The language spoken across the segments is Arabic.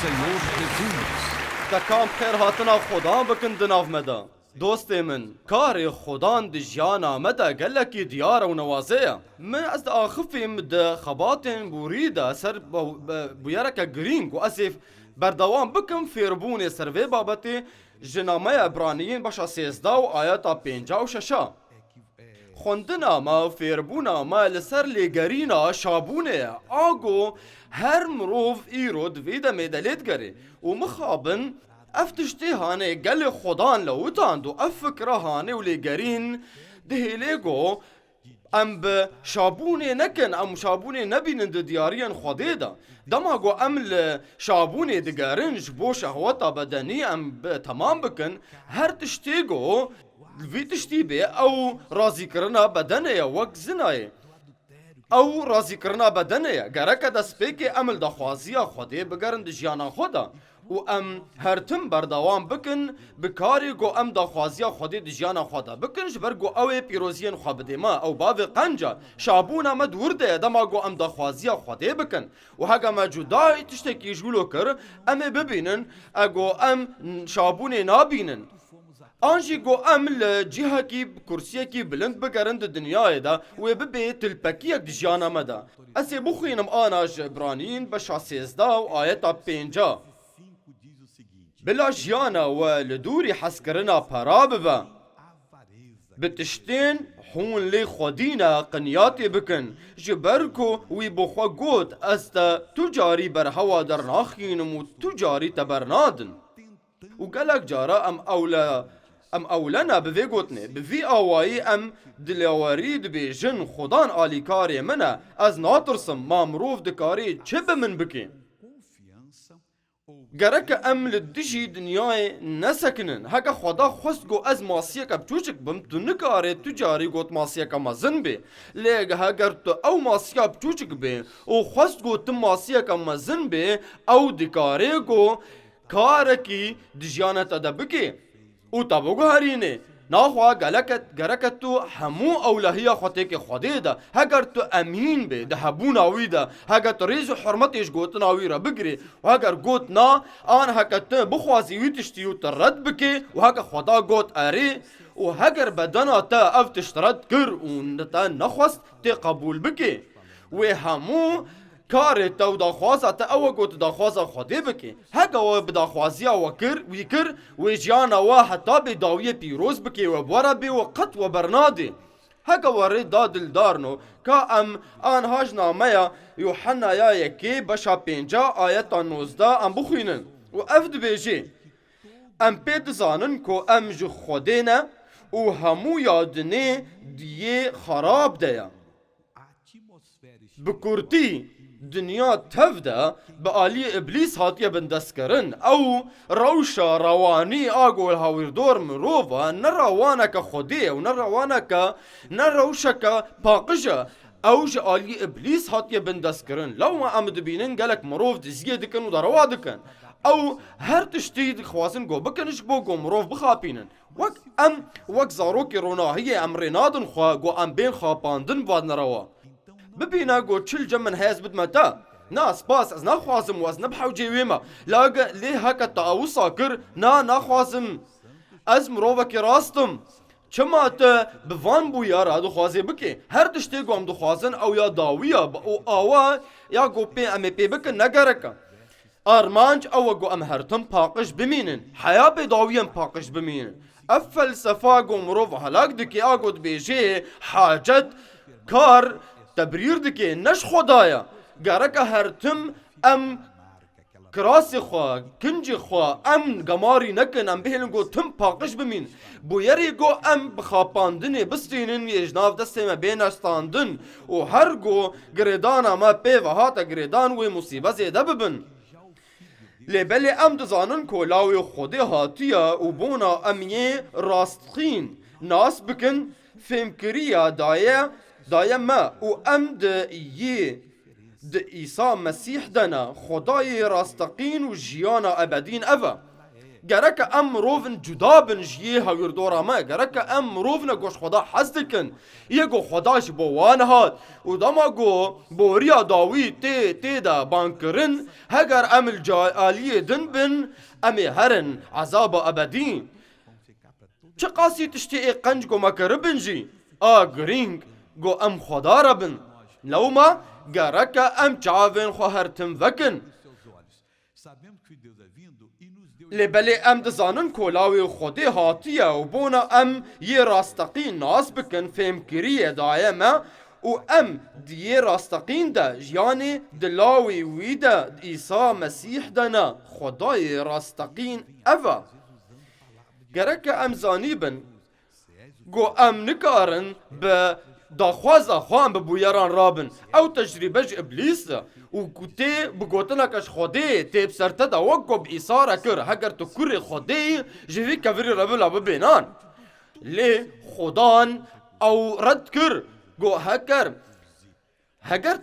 Senhor Jesus. تکام خیر هاتنا خدا بکن دناف مدا دوست من کار خدان دجیانا مدا گلکی دیار و نوازه من از آخفی مد خباتن بوریده سر بویرک گرینگ و اسف بردوام بکم فیربون سروی بابتی جنامه ابرانیین باشا 13 و آیاتا 56 خوندنا ما فیربونا ما لسر لگرینا شابونه آگو هر مروف ایرود ویده میدلیت گره و مخابن افتشتی هانه گل خدان لوتاند و افکره هانه و لگرین دهیلگو ام به شابونه نکن ام شابونه نبینند دیارین خوده دا دماغو ام شابونه دگرنج بو شهوتا بدنی ام به تمام بکن هر تشتیگو وی تشتی به او راضی کرنا بدنه وک زنای او راضی کرنا بدنه گرک دست به که عمل دخوازی خوده بگرن دجیانا خودا و ام هر تم بردوام بکن بکاری گو ام دخوازی خوده دجیانا خودا بکنش برگو او پیروزین خواه بده ما او باوی قنجا شابونا ما دورده دما گو ام دخوازی خوده بکن و هگا ما جدای تشتکی جولو کر ام ببینن اگو ام شابونه نابینن آنجی گو ام لجیه کی کرسیه کی بلند بگرند دنیای دا و ببی تلپکی اک دجیانا مدا اسی بخوینم آناش برانین بشا 13 و آیتا 50 بلا جیانا و لدوری حس کرنا پرا ببا بتشتین حون لی خودینا قنیاتی بکن جبرکو وی بخوا گوت استا تجاری بر هوا در ناخینم و تجاری تبرنادن و گلک جارا ام اولنا بوی گوتنه بوی آوائی ام دلاواری دبی جن خدان آلی کاری منه از ناترسم ما مروف دکاری چه بمن بکی گرک ام لدجی دنیای نسکنن هکا خدا خواست گو از ماسیه که بچوچک بم تو نکاره تجاری گوت ماسیه که مزن بی لیگ هگر تو او ماسیه بچوچک بی او خواست گو تم ماسیه که مزن بی او دکاره گو کارکی دجیانتا دا بکی او تابوگو هرینه ناخوا گرکت تو همو اولهی خواته که خوده ده هگر تو امین به ده هبون آوی ده هگر تو ریز و حرمتش گوتن آوی را بگری و هگر گوت نا آن هگر تو بخوازی وی تشتیو ترد بکی و هگر خدا گوت اری و هگر بدنا تا افتش ترد کر و نتا نخواست تی قبول بکی و همو کار تو داخوازه تا او گوت داخوازه خوده بکی هکا و بداخوازی وی کر و جیانا و حتا بداوی پیروز بکی و بورا بی و قط و برنادی هکا و ریدا دلدارنو که ام آنهاج نامه یوحنا یا یکی بشا 50 آیتا 19 ام بخوینن و افد بیجی ام پید زانن که ام جو خوده نه و همو یادنه دیه خراب دیا بکورتی دنیا تفده به آلی ابلیس هاتیه بندست کرن او روشا روانی آگو الهاویردور مروفا نروانک خوده و نروشک پاقشا او جا آلی ابلیس هاتیه بندست کرن لو ما امد بینن گلک مروف دزیه دکن و دروا دکن او هر تشتید خواسن گو بکنش بو گو مروف بخاپینن وک زاروکی روناهی امرینادن خواه گو ام بین خاپاندن باد نروا ببینا گو چل جمن هیز بد متا ناس باس از نخوازم و از نبحو جیویما لاغا لی هکا تاوسا کر نخوازم از مروفکی راستم چما تا بوان بو یارا دو خوازی بکی هر تشتی گو ام دو خوازن او یا داویا او آوا یا گو پی امی پی بکن نگرکا آرمانج او گو ام هرتم پاقش بمینن حیا بی داویم پاقش بمینن افلسفا گو مروف هلاک دکی آگود بیجی حاجت کار تبریر دکی نش خدایا گرک هرتم ام کراسی خواه کنجی خواه ام گماری نکن ام بهلن گو تم پاقش بمین بویری گو ام بخاپاندن بستینن وی اجناف دسته ما بینستاندن و هر گو گریدانا ما پی و هاتا گریدان وی مصیبه زیده ببن لیبلی ام دزانن کو لاوی خودی هاتیا و بونا امیه راستخین ناس بکن فهمکریا دایه ما و ام د عیسی مسیح دنا خدای راستقین و جیانا ابدین اوه گرک ام روفن جدا بن جیه هاویر دورا ما گرک ام روفن گوش خدا حس دکن یه گو خداش بو وان هات و دما گو بوریا داوی تی دا بانکرن هگر ام الجالی دن بن امی هرن عذاب ابدین چه قاسی تشتی ای قنج گو مکربن جی گرینگ گو ام خدا ربن لو ما گرک ام چاوین خو هرتم وکن لبلی ام دزانن کولاوی خودی هاتیه و بونا ام یه راستقین ناس بکن فهم کریه دایمه و ام دیه راستقین ده یعنی دلاوی ویده عیسی مسیح دنا خدای راستقین اوه گرک ام زانی بن گو ام نکارن به داخواز خوان ببویران رابن او تجربه ابلیس و گوته بگوتنا کش خودی تیب سرته دا وگو بایساره کر هگر تو کر خودی جوی کفری ربلا ببینان لی خودان او رد کر گو هگر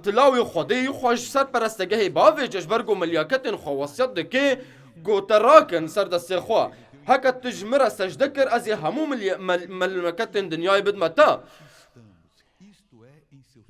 تلاوی خودی خوش سر پرستگه باوی جشبر گو ملیاکتن خواستیت دکه گو تراکن سر دست خواه هکا تجمره سجده کر از همو ملمکتن دنیای بدمتا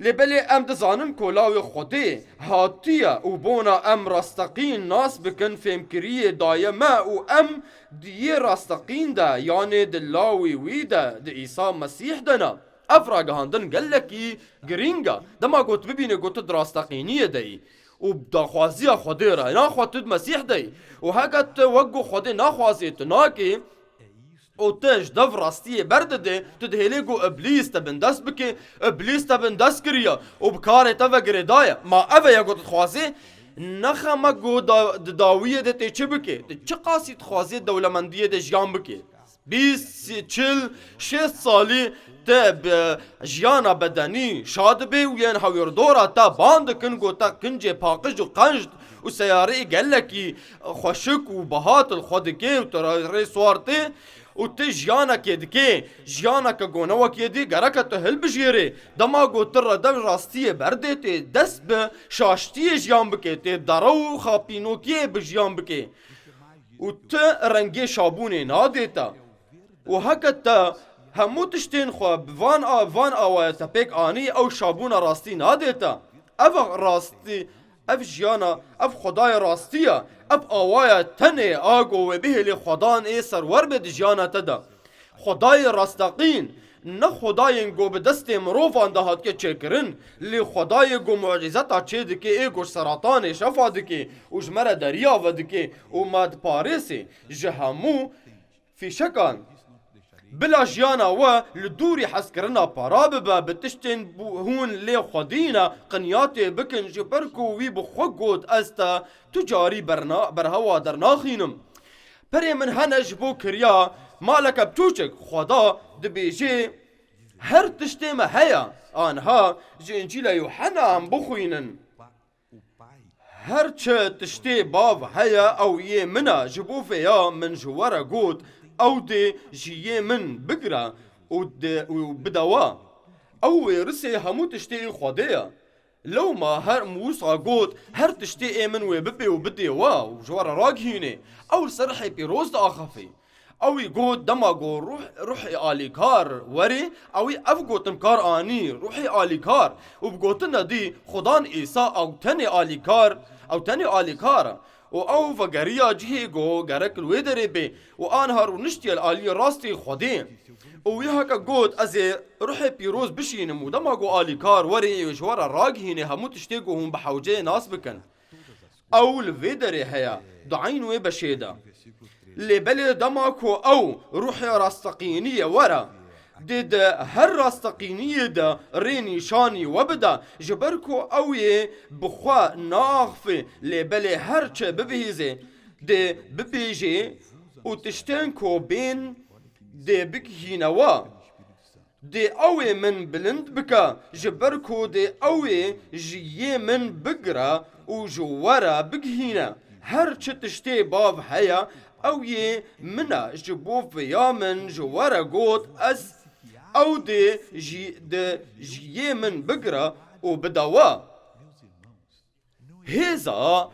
لبلی ام دزانن کولاوی خودی هاتیه و بونا ام راستقین ناس بکن فهمکریه دایمه و ام دیه راستقین ده یعنی دلاوی ویده ده عیسی مسیح دنا افراغ هاندن گلکی گرینگا دما گوت ببینه گوت دراستقینیه دی و داخوازی خودی را ناخواتد مسیح دی و هکت وگو خودی ناخوازی تناکی او تش دف راستیه برده ده تو دهیلی گو ابلیس تبن دست بکی ابلیس تبن دست کریا و بکاره تفا گریدایا ما اوه یا گو تخوازی نخما گو داویه ده تی چه بکی تی چه قاسی تخوازی دولمندیه ده جیان بکی 20 سالی ته به جیانا بدنی شاد بی و ین هاویر دورا تا باند کن گو تا کنج پاقش و قنج و سیاره گلکی خوشک و بهات الخودکی و تراری سوارتی و تی جیانا که دکی جیانا که گونوا که دی گرکه تو هل بجیره دما گو تر دم راستیه برده تی دست به شاشتی جیان بکی تی درو خاپینوکی بجیان بکی و تی رنگی شابونه نادیتا و هکتا همو تشتین خو وان آوه تپیک آنی او شابون راستی نادیتا او راستی اف جیانا اف خدای راستیه اف آوه تنه آگو و بهلی خدان ای سرور بد جیانا تدا خدای راستقین نه خدای گو به دست مروفان دهات که چکرن لی خدای گو معجزتا چه دکی ای گوش سرطان شفا دکی و جمره دریا و دکی و مد پارسی جهمو فی شکان بلا جیانا و لدوری حس کرنا پارا ببا بتشتین هون لی خودینا قنیاتی بکن جبرکو وی بخوک گود استا تجاری برهوا در ناخینم پری من هنج بو کریا مالک بچوچک خدا دبیجی هر تشتیم هیا آنها جی انجیل یوحنا هم بخوینن هر چه تشتی باو هیا او یه منا جبو فیا من جوارا گود او دی جیه من بگره و بدوا او رسی همو تشتی خودیا لو ما هر موسى قود هر تشتی ایمن و ببی و بدی و جوارا راگ هینه او سرحی پیروز دا آخفی اوی گود دما گو روحی آلیکار وری اوی اف گوتم کار آنی روحی آلیکار و بگوتن دی خدان ایسا او تنی آلیکار و او وگریا جهی گو گرک الویدری بی و آنها رو نشتی الالی راستی خودی و یها که گود از روح پیروز بشینم و دما گو آلیکار وری و جوارا راگ هینه همو تشتی گو هم بحوجه ناس بکن او الویدری هیا دعین وی بشیده لبلی دماکو او روح راستقینی ورا دید هر راستقینی دا رینی شانی وبدا جبرکو اوی بخوا ناغفی لبلی هر چه ببیزه دی ببیجه و تشتنکو بین دی بکهینوا دی اوی من بلند بکا جبرکو دی اوی جیه من بگرا و جوارا بکهینا هر چه تشتی باو هیا او یه منا جبو فیا من جوارا گوت از او دی جیه من بگرا و بدوا هیزا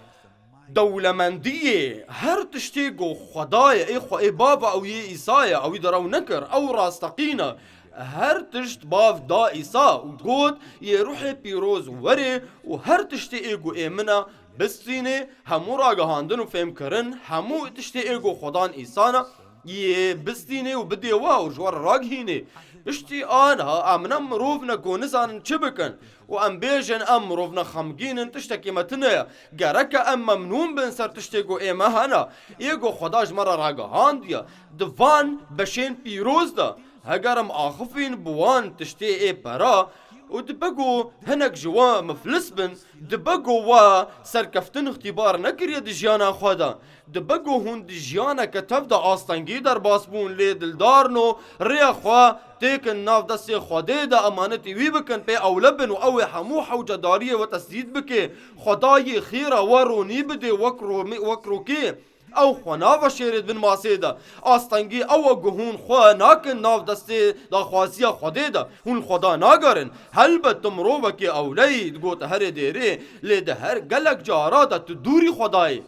دولمندیه هر تشتی گو خدای ای خو ای بابا او یه ایسای او درو نکر او راستقینه هر تشت باف دا ایسا و گود یه روح پیروز وره و هر تشتی ایگو ایمنا بستینه همو را گهاندن و فهم کرن همو تشتی ایگو خدان ایسانا یه بستینه و بدی و جوار راگ هینه اشتی آنها امنا مروف نکو نزانن چه بکن و ام بیجن ام مروف نخمگینن تشتکی متنه گرک ام ممنون بن سر تشتگو ایمه هنه ایگو خداش مرا راگهاندیا دوان بشین پیروز ده هگرم آخفین بوان تشتی ای پرا و دبگو هنک جوا مفلس بن دبگو و سرکفتن اختبار نکریه دی جیانا خوادا دبگو هون دی جیانا کتف دا آستانگی در باسبون لی دلدارنو ری خوا تیکن ناف دستی خواده دا امانتی وی بکن پی اولبن و اوی حمو حوجه داریه و تسدید بکی خدای خیره و رونی بده وکرو که او خو ناو شیرید بن ماسیده آستانگی او گهون خو ناکن ناو دسته دا خواسیه خوده ده هون خدا ناگرن هلبت مروبه که اولید گوت هر دیره لیده هر گلک جارا ده تو دوری خدای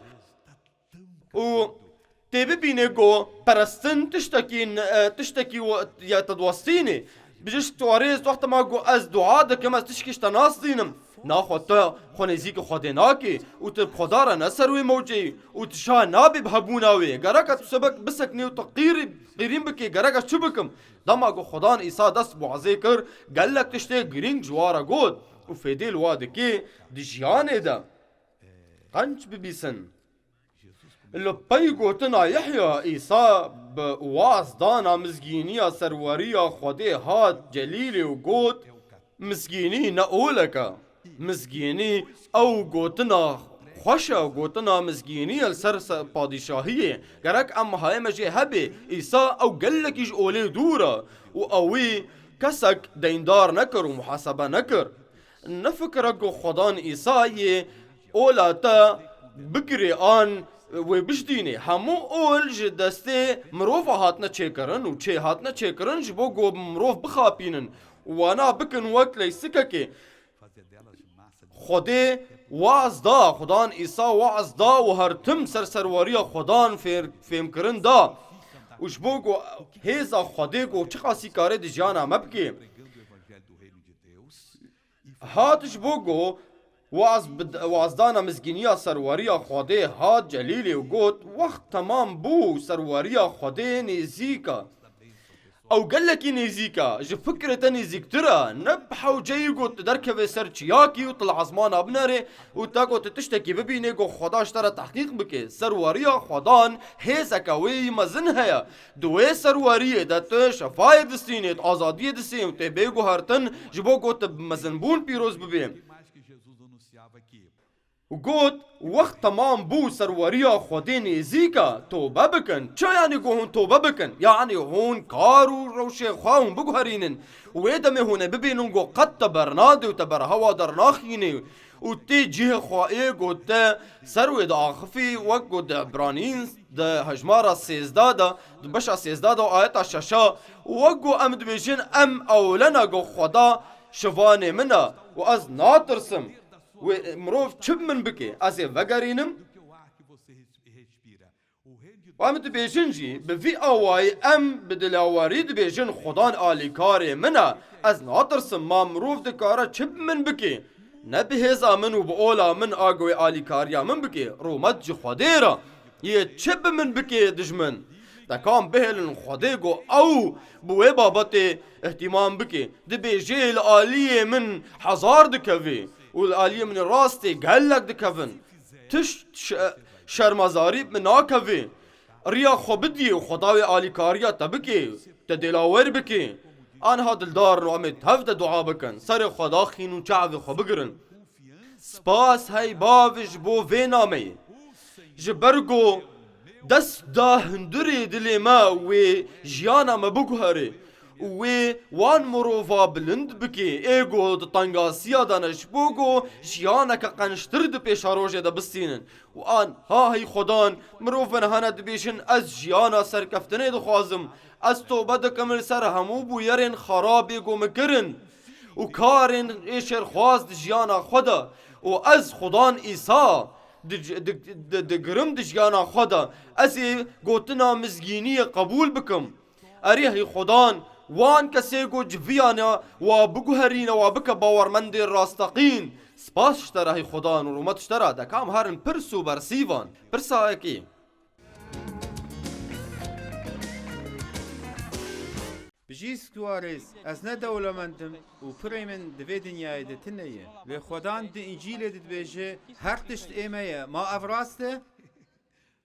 و تی ببینه گو پرستن تشتکی یا تدوستینه بجش تواريز وقت ما جو از دعا دکم از تشکیش تناس دینم ناخو تا خونزیک خود ناکی و تب خدا را نسروی موجی و تشا نابی بهبوناوی گرکت سبک بسکنی و قیرین بکی گرکت چو بکم دما گو خدان ایسا دست بعضی کر گلک تشتی گرینگ جوارا گود و فیدی الواده که دیجیانه دا قنج ببیسن لپی گوتنا یحیا ایسا بواز دانا مزگینیا سرواریا خوده هات جلیلی و گوت مزگینی نقولکا مزگینی او گوتنا خوشا گوتنا مزگینی السر پادشاهیه گرک ام های مجی هبه ایسا او گلکیش اولی دورا و اوی کسک دیندار نکر و محاسبه نکر نفکر اگو خدان ایسا یه اولا تا بگری آن و بجدینه همو اول جدسته مروف هاتنا چه کرن و چه هاتنا چه کرن جبو گو مروف بخاپینن وانا بکن وقت لیسکه که خوده واز دا خدان ایسا واز دا و هر تم سرواری خدان فهم کرن دا و جبو گو هیزا خوده گو چه خاصی کاره دی جانا مبکه هات جبو گو وازدانا مزگینیا سرواریا خوده هات جلیلی و گوت وقت تمام بو سرواریا خوده نیزیکا او گلکی نیزیکا جو فکرتا نیزیکترا نبحو جایی گوت درکوه سر چیاکی و طل عزمان ابناره و تا گوت تشتکی ببینه گو خداش ترا تحقیق بکه سرواریا خدان هیزکاوی مزن هیا دوی سرواریه دا تو شفای دستینه آزادی دستینه و تی بیگو هرتن جبو گوت مزنبون پیروز ببین و گوت وقت تمام بو سرواریا خودی نیزیکا توبه بکن چه یعنی گو هون توبه بکن یعنی هون کارو روشه خواهون بگو هرینن و ایدمه هونه ببینن گو قد تبرناده و تبرهوا در ناخینه و تی جه خواهی گو تا سروی دا آخفی وقت گو دا برانین دا هجمارا سیزده دا بشا سیزده دا آیتا ششا وقت گو امد بیشن ام اولنا گو خدا شفانه منه و از ناترسم و مروف چب من بکه از وگرینم و هم دبیجن جی بفی آوائی ام بدلاواری دبیجن خدان آلی کاری منه از ناترسم ما مروف دکاره چب من بکه نبهزا من و با اولا من آگوی آلی کاریا من بکه رومت جی خوده را یه چب من بکه دجمن دکام بهلن خوده گو او بوی بابت احتمام بکه دبیجه الآلیه من حزار دکوی والآلیه من راستی گلک دکوین تش شرمزاری من ناکوی ریا خو بدی و خداوی آلی کاریا تبکی تدلاور بکی آنها دلدار و امید هفت دعا بکن سر خدا خینو چعوی خو بگرن سپاس های باوش بو وی نامه جبرگو دست دا هندری دلی ما و جیانا ما بگوهره و وان مروفا بلند بکی ایگو دا تنگاسیا دانش بوگو جیانا که قنشتر دا پیشا روژه دا بستینن و آن ها هی خدان مروفن هاند بیشن از جیانا سرکفتنه دا خوازم از توبه دا کمل سر همو بو یرین خراب ایگو مکرن و کارین ایشر خواست جیانا خدا و از خدان ایسا دگرم دجیانا خدا از گوتنا مزگینی قبول بکم اریه خدان وان کسی گو جویانا و بگوهرین و بک باورمند راستقین سپاس شتره خدان و رومت شتره دکام هرن پرسو برسیوان پرسا اکی بجیس کوارز از نه دولمندم و پری من دوی دنیای ده تنیه و خدان ده انجیل ده بیجه هر تشت ایمه ما افراسته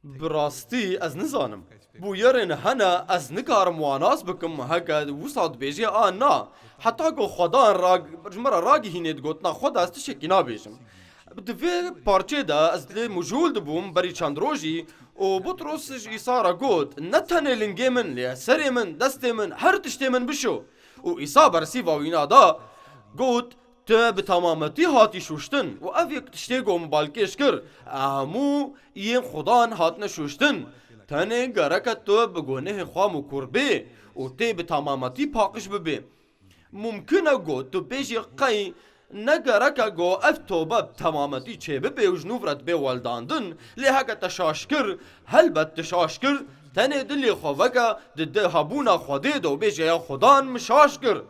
براستی از نزانم بو یرن هنه از نکارم واناس بکم هکا وساد بیجه آنا حتی گو خدان جمرا راگی هینید گوتنا خود از تشکی نابیجم دوی پارچه ده از لی مجول دبوم بری چند روژی و بطرس عیسی را گوت نتنه لنگی من لی سری من دست من هر تشتی من بشو و عیسی برسی و اینا دا گوت تو به تمامتی هاتی شوشتن و او یک تشتی گو مبالکش کر امو این خدان هات نشوشتن تنه گرکت تو بگونه خوام و کربه و تی به تمامتی پاکش ببه ممکنه گو تو بیشی قی نگرکه گو اف توبه تمامتی چه ببه و جنوفرت به والداندن لیهکه تشاشکر هلبت تشاشکر تنه دلی خوفکه ده هبونا خوده دو بیشی یا خدان مشاشکر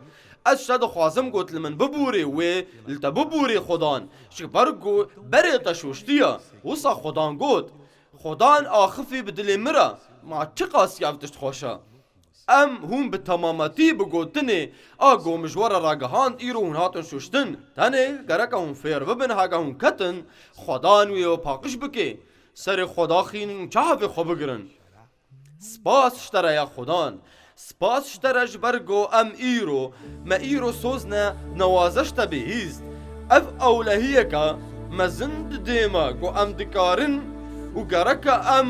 از شد خوازم گوت لمن ببوری و لتا ببوری خدان شکبر گو بری تشوشتیه وصا خدان گوت خدان آخفی بدلی مرا ما چه قاسی افتشت خوشه ام هم به تمامتی بگوتنه آگو مجوار راگهاند ایرو هون هاتن شوشتن تنه گرکه هون فیر ببن هاگه هون کتن خدان ویو پاکش بکه سر خدا خین چه خو بگرن سپاس شتره یا خدان سپاس شتره جبرگو ام ایرو ما ایرو سوزنه نوازشت بهیست اف اولهیه که مزند دیما گو ام دکارن و گرکه ام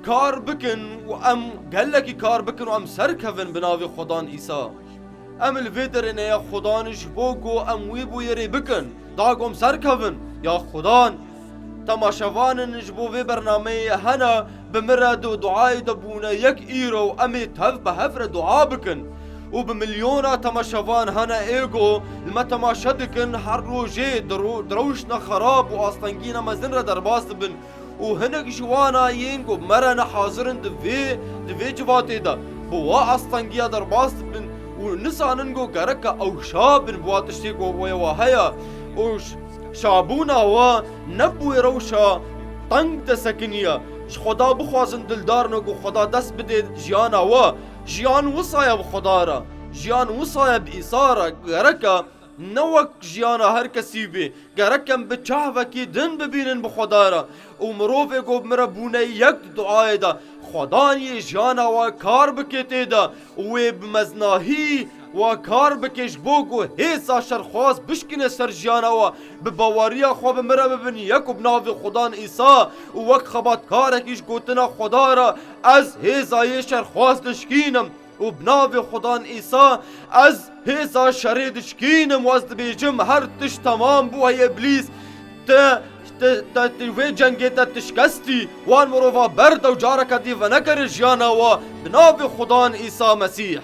کار بکن و ام گلکی کار بکن و ام سرکفن بناوی خدان ایسا ام الویدرینه یا خدانش بوگو ام وی بویری بکن داگم سرکفن یا خدان تماشواننش بو وی برنامه هنا بمرد و دعای دبونه یک ایرو امی تف به هفر دعا بکن و بمليونا تماشوان هنا ايگو لما تماشا دکن هر روژه دروشنا خراب و آستنگینا مزن را درباز بن و هنگ جوانا ينگو مرنا حاضرن دوی جواتی دا بوا آستنگیا درباز بن و نساننگو گرکا او شابن بواتشتی گو ویواهیا و شابونا و نبوی روشا تنگ دسکنیا خدا بخوازن دلدار نگو خدا دست بده جیانا و جیان وصایا بخدا را جیان وصایا بإیسا را گرکا نوک جیانا هر کسی بی گرکم به چهوکی دن ببینن بخدا را و مروف گو مرا بونه یک دعای دا خدا یه جیانا و کار بکتی دا و بمزناهی و کار بکش بوگو هیسا شرخواز بشکنه سر جیانا و بباوریا خواب مرا ببینی یک بناوی خدا ایسا و وک خبات کارکیش گوتنا خدا را از هیزای شرخواز دشکینم و بناوی خدا ایسا از هیزا شرید شکینم وزد بیجم هر تش تمام بو های ابلیس تا وی جنگی تا تشکستی وان مروفا برد و جارکتی و نکر جیانا و بناوی خدا ایسا مسیح